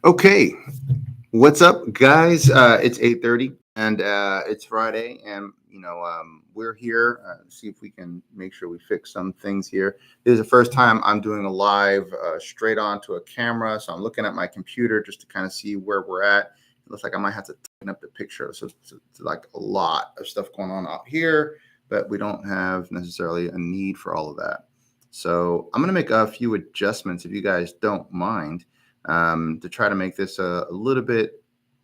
Okay, what's up, guys? It's 8:30, and it's Friday, and we're here to see if we can make sure we fix some things here. This is the first time I'm doing a live straight onto a camera, so I'm looking at my computer just to kind of see where we're at. It looks like I might have to tighten up the picture, so it's like a lot of stuff going on out here, but we don't have necessarily a need for all of that. So I'm gonna make a few adjustments if you guys don't mind to try to make this a little bit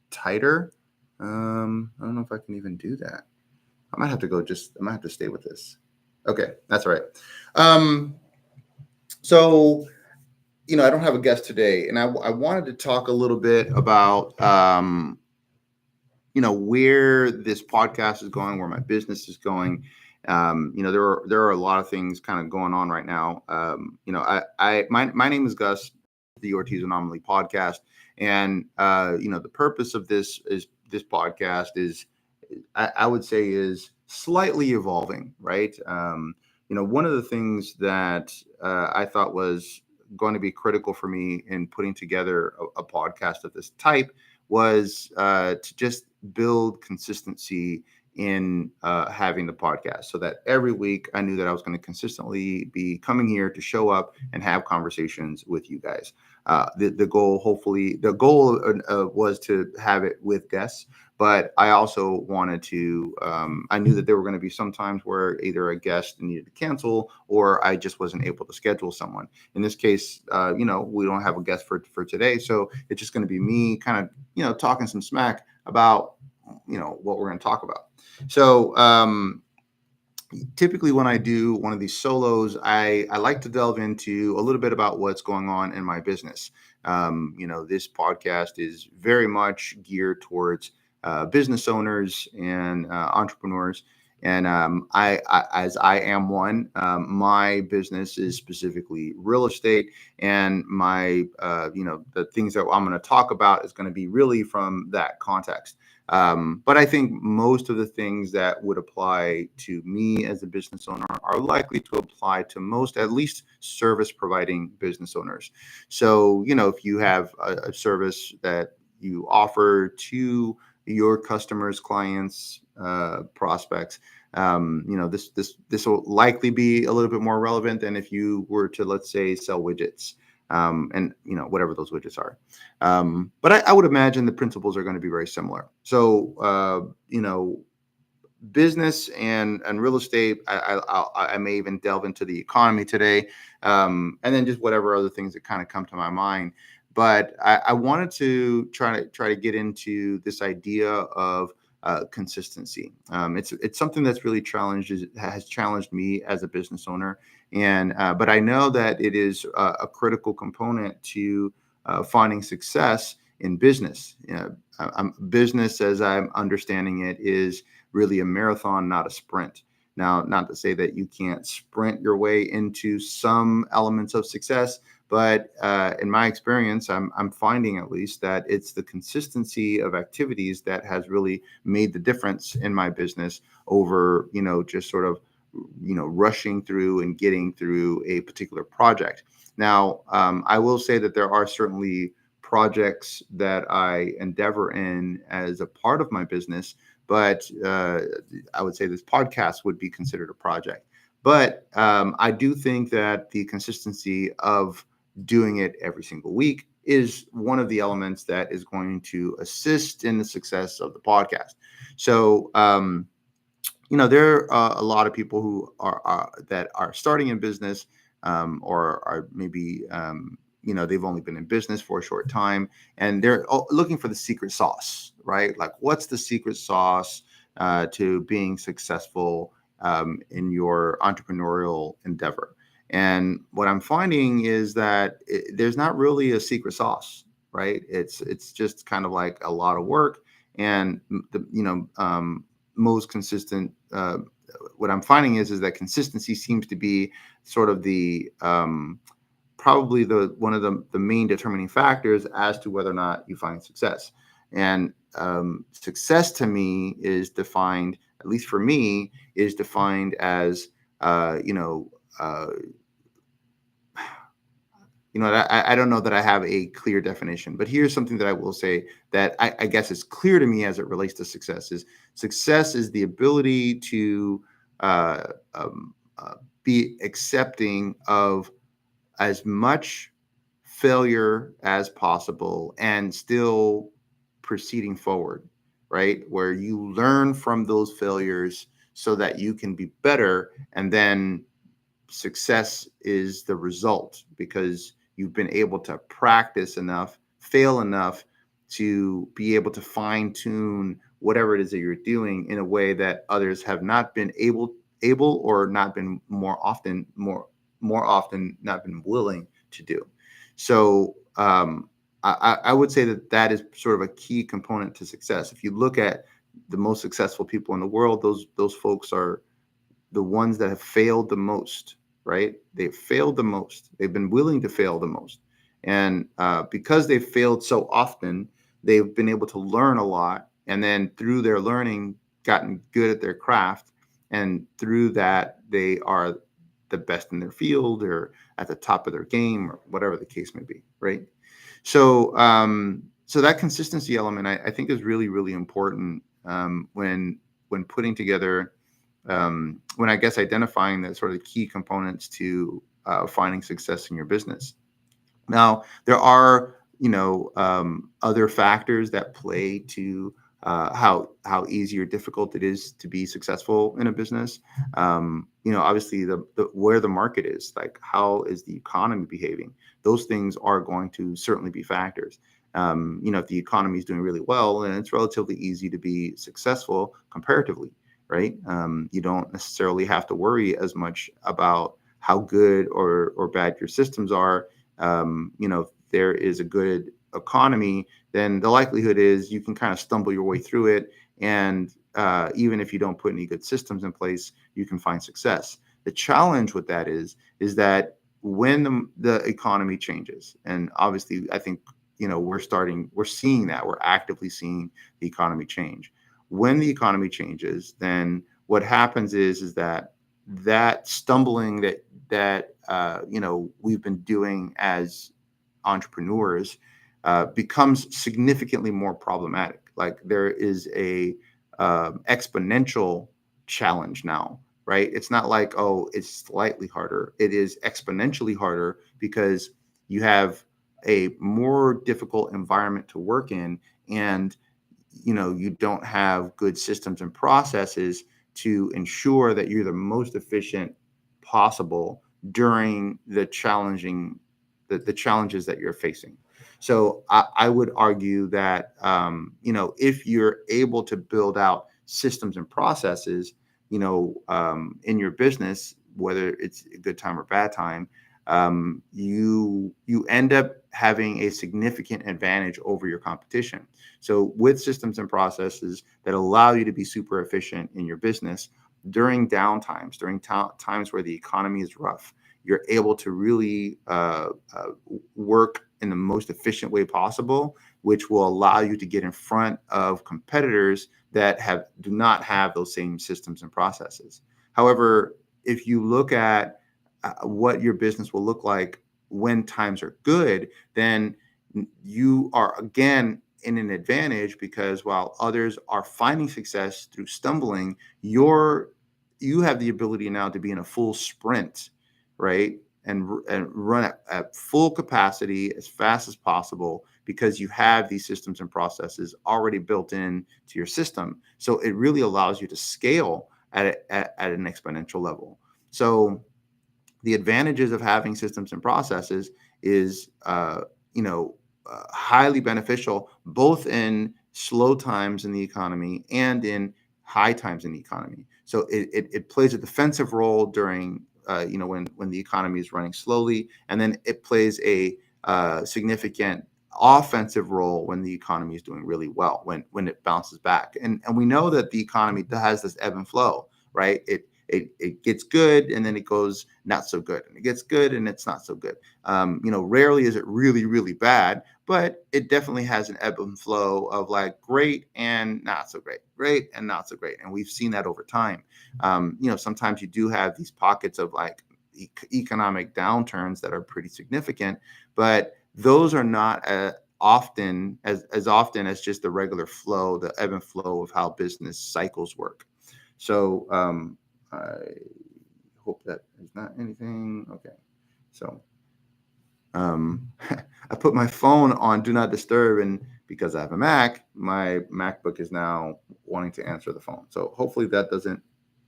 tighter. I don't know if I can even do that. I might have to I might have to stay with this. Okay, that's all right. Um, so, I don't have a guest today, and I wanted to talk a little bit about, where this podcast is going, where my business is going. There are a lot of things kind of going on right now. My name is Gus, the Ortiz Anomaly podcast, and the purpose of this podcast is, I would say, is slightly evolving, right? One of the things that I thought was going to be critical for me in putting together a podcast of this type was to just build consistency in having the podcast so that every week I knew that I was going to consistently be coming here to show up and have conversations with you guys. The goal, hopefully, was to have it with guests, but I also wanted to, I knew that there were going to be some times where either a guest needed to cancel or I just wasn't able to schedule someone. In this case, we don't have a guest for today. So it's just going to be me kind of, talking some smack about, what we're going to talk about. So, typically when I do one of these solos, I like to delve into a little bit about what's going on in my business. This podcast is very much geared towards business owners and entrepreneurs. And as I am one, my business is specifically real estate, and the things that I'm going to talk about is going to be really from that context. But I think most of the things that would apply to me as a business owner are likely to apply to most, at least, service providing business owners. So, if you have a service that you offer to your customers, clients, prospects, this will likely be a little bit more relevant than if you were to, let's say, sell widgets, and whatever those widgets are. But I would imagine the principles are going to be very similar. So business and real estate. I may even delve into the economy today, and then just whatever other things that kind of come to my mind. But I wanted to try to get into this idea of consistency. It's something that's really has challenged me as a business owner, and but I know that it is a critical component to finding success in business. Business, as I'm understanding it, is really a marathon, not a sprint. Now, not to say that you can't sprint your way into some elements of success, but in my experience, I'm finding at least that it's the consistency of activities that has really made the difference in my business over, just sort of, rushing through and getting through a particular project. Now, I will say that there are certainly projects that I endeavor in as a part of my business, but I would say this podcast would be considered a project. But I do think that the consistency of doing it every single week is one of the elements that is going to assist in the success of the podcast. So, there are a lot of people who are that are starting in business, or are maybe they've only been in business for a short time, and they're looking for the secret sauce, right? Like, what's the secret sauce to being successful in your entrepreneurial endeavor? And what I'm finding is that there's not really a secret sauce, right? It's just kind of like a lot of work, and most consistent. What I'm finding is that consistency seems to be sort of the probably the one of the main determining factors as to whether or not you find success. And success to me is defined, at least for me, is defined as uh, I don't know that I have a clear definition, but here's something that I will say that I guess is clear to me as it relates to success: is success is the ability to uh, um, uh, be accepting of as much failure as possible and still proceeding forward, right? Where you learn from those failures so that you can be better, and then success is the result because you've been able to practice enough, fail enough to be able to fine tune whatever it is that you're doing in a way that others have not been able or not been more often not been willing to do. So I would say that that is sort of a key component to success. If you look at the most successful people in the world, those folks are the ones that have failed the most, right? They've failed the most. They've been willing to fail the most. And because they've failed so often, they've been able to learn a lot. And then through their learning, gotten good at their craft. And through that, they are the best in their field or at the top of their game or whatever the case may be, right? So that consistency element, I think, is really, really important when putting together when I guess identifying the sort of key components to finding success in your business. Now, there are, other factors that play to how easy or difficult it is to be successful in a business. Obviously, the where the market is, like how is the economy behaving? Those things are going to certainly be factors. If the economy is doing really well, then it's relatively easy to be successful comparatively, right? You don't necessarily have to worry as much about how good or bad your systems are. If there is a good economy, then the likelihood is you can kind of stumble your way through it. And even if you don't put any good systems in place, you can find success. The challenge with that is that when the economy changes, and obviously, I think we're seeing that we're actively seeing the economy change. When the economy changes, then what happens is that stumbling that we've been doing as entrepreneurs becomes significantly more problematic. Like there is a exponential challenge now, right? It's not like, oh, it's slightly harder. It is exponentially harder because you have a more difficult environment to work in, and you don't have good systems and processes to ensure that you're the most efficient possible during the challenges that you're facing. So I would argue that if you're able to build out systems and processes, in your business, whether it's a good time or bad time, you end up having a significant advantage over your competition. So with systems and processes that allow you to be super efficient in your business during downtimes, during times where the economy is rough, you're able to really work in the most efficient way possible, which will allow you to get in front of competitors that do not have those same systems and processes. However, if you look at what your business will look like when times are good, then you are again in an advantage because while others are finding success through stumbling, you have the ability now to be in a full sprint, right? And run at full capacity as fast as possible because you have these systems and processes already built in to your system. So it really allows you to scale at an exponential level. So the advantages of having systems and processes is highly beneficial both in slow times in the economy and in high times in the economy. So it plays a defensive role during when the economy is running slowly, and then it plays a significant offensive role when the economy is doing really well, when it bounces back. And we know that the economy has this ebb and flow, right? It gets good and then it goes not so good, and it gets good and it's not so good. Rarely is it really, really bad, but it definitely has an ebb and flow of like great and not so great, great and not so great. And we've seen that over time. Sometimes you do have these pockets of like economic downturns that are pretty significant, but those are not often as just the regular flow, the ebb and flow of how business cycles work. So I hope that is not anything. Okay, so I put my phone on do not disturb, and because I have a Mac, my MacBook is now wanting to answer the phone. So hopefully that doesn't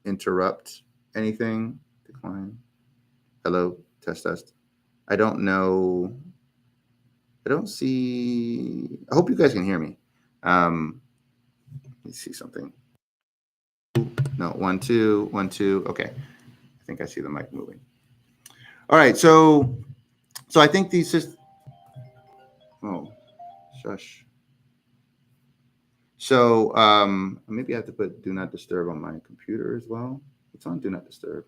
interrupt anything. Decline. Hello, test test. I don't know. I don't see. I hope you guys can hear me. Let me see something. No, 1 2 1 2. Okay, I think I see the mic moving. All right, so I think these just. Oh, shush. So maybe I have to put do not disturb on my computer as well. It's on do not disturb.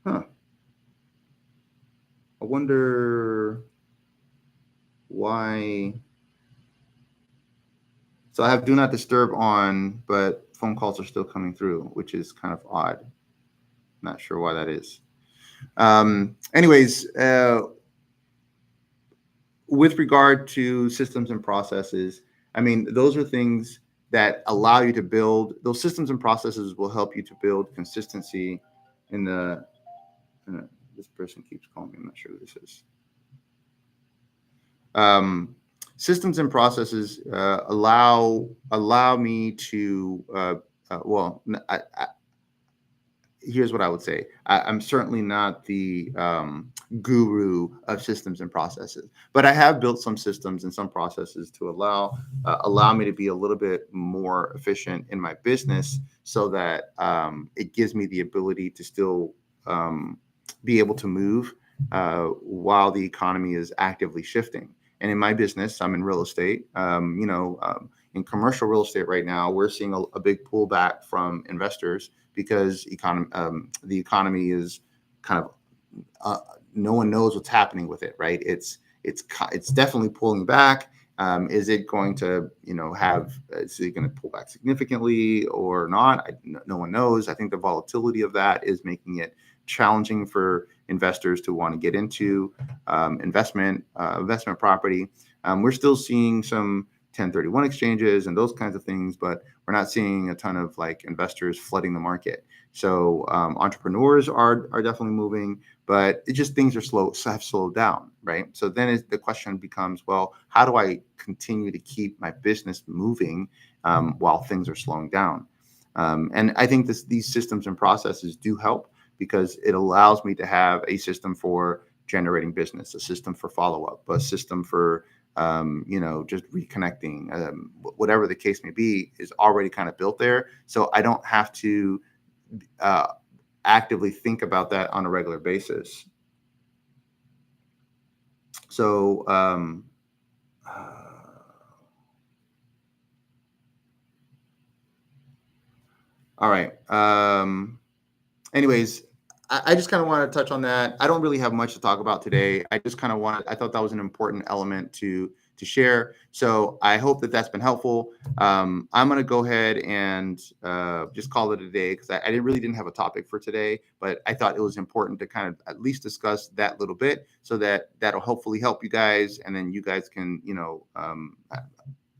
Huh. I wonder why. So I have do not disturb on, but phone calls are still coming through, which is kind of odd. Not sure why that is. Anyways, with regard to systems and processes, I mean, those are things that allow you to build. Those systems and processes will help you to build consistency in the. This person keeps calling me. I'm not sure who this is. Systems and processes allow me to. Here's what I would say. I'm certainly not the guru of systems and processes, but I have built some systems and some processes to allow me to be a little bit more efficient in my business, so that it gives me the ability to still be able to move while the economy is actively shifting. And in my business, I'm in real estate. In commercial real estate right now, we're seeing a big pullback from investors because the economy is kind of no one knows what's happening with it, right? It's definitely pulling back. Is it going to is it going to pull back significantly or not? No one knows. I think the volatility of that is making it challenging for investors to want to get into investment property. We're still seeing some 1031 exchanges and those kinds of things, but we're not seeing a ton of like investors flooding the market. So entrepreneurs are definitely moving, but it just things have slowed down, right? So then the question becomes, well, how do I continue to keep my business moving while things are slowing down? And I think these systems and processes do help, because it allows me to have a system for generating business, a system for follow-up, a system for just reconnecting, whatever the case may be, is already kind of built there. So I don't have to actively think about that on a regular basis. So all right. Anyways, I just kind of want to touch on that. I don't really have much to talk about today. I just kind of I thought that was an important element to share. So I hope that that's been helpful. I'm going to go ahead and just call it a day, because I didn't have a topic for today, but I thought it was important to kind of at least discuss that little bit, so that'll hopefully help you guys. And then you guys can,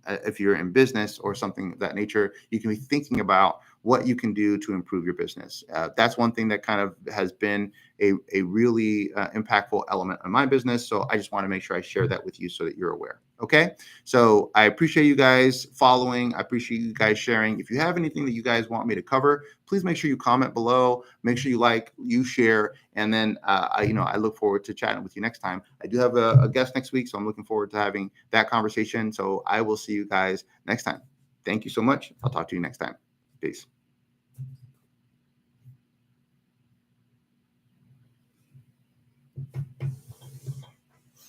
if you're in business or something of that nature, you can be thinking about what you can do to improve your business. That's one thing that kind of has been a really impactful element of my business. So I just want to make sure I share that with you so that you're aware. Okay. So I appreciate you guys following. I appreciate you guys sharing. If you have anything that you guys want me to cover, please make sure you comment below. Make sure you share. And then, I look forward to chatting with you next time. I do have a guest next week, so I'm looking forward to having that conversation. So I will see you guys next time. Thank you so much. I'll talk to you next time. Peace.